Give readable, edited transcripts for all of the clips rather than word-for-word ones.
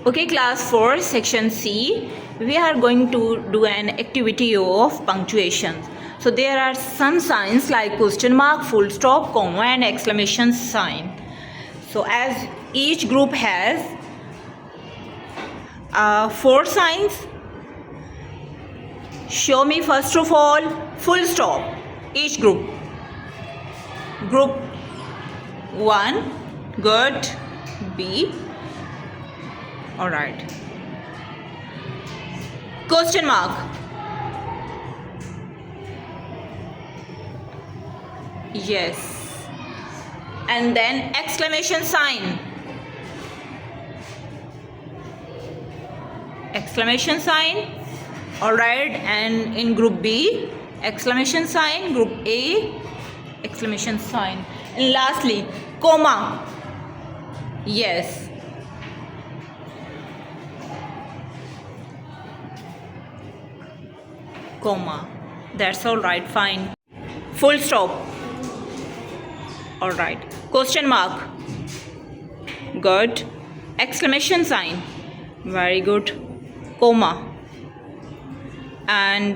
Okay, class 4, section C, we are going to do an activity of punctuation. So there are some signs like question mark, full stop, comma and exclamation sign. So as each group has 4 signs, show me first of all full stop, each group. Group 1, good, B. Alright. Question mark. Yes. And then exclamation sign. Exclamation sign. Alright. And in group B, exclamation sign. Group A, exclamation sign. And lastly, comma. Yes. Comma. That's all right, fine. Full stop. All right. Question mark. Good. Exclamation sign. Very good. Comma. And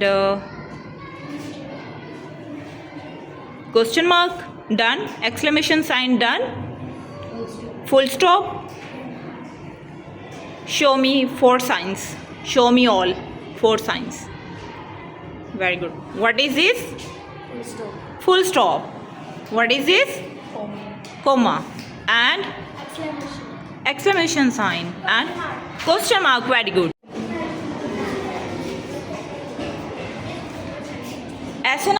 question mark. Done. Exclamation sign done. Full stop. Show me 4 signs. Show me all 4 signs. Very good. What is this? Full stop. Full stop. What is this? Comma. Comma. And Exclamation. exclamation sign. And question mark. Very good.